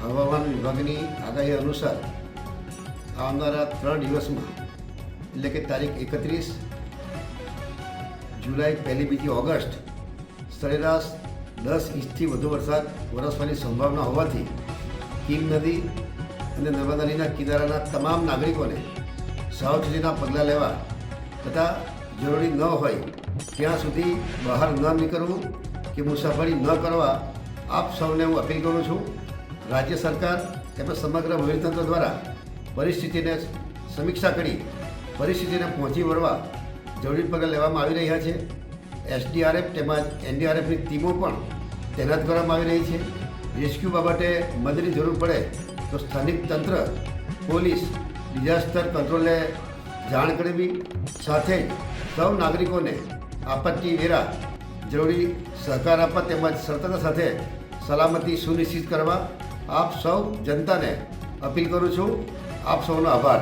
હવામાન વિભાગની આગાહી અનુસાર આવનારા 3 દિવસમાં એટલે કે તારીખ 31 જુલાઈ, 1-2 ઓગસ્ટ સરેરાશ 10 ઇંચથી વધુ વરસાદ વરસવાની સંભાવના હોવાથી કીમ નદી અને નર્મદા નદીના કિનારાના તમામ નાગરિકોને સાવચેતીના પગલાં લેવા તથા જરૂરી ન હોય ત્યાં સુધી બહાર ન નીકળવું કે મુસાફરી ન કરવા આપ સૌને હું અપીલ કરું છું. રાજ્ય સરકાર તેમજ સમગ્ર વહીવટીતંત્ર દ્વારા પરિસ્થિતિને સમીક્ષા કરી પરિસ્થિતિને પહોંચી વળવા જરૂરી પગલાં લેવામાં આવી રહ્યા છે. SDRF તેમજ NDRFની ટીમો પણ તૈનાત કરવામાં આવી રહી છે. રેસ્ક્યુ બાબતે મદદની જરૂર પડે તો સ્થાનિક તંત્ર, પોલીસ, ડિઝાસ્ટર કંટ્રોલને જાણ કરવી, સાથે જ સૌ નાગરિકોને આપત્તિ વેરા જરૂરી સહકાર આપવા તેમજ સતર્કતા સાથે સલામતી સુનિશ્ચિત કરવા આપ સૌ જનતાને અપીલ કરું છું. આપ સૌનો આભાર.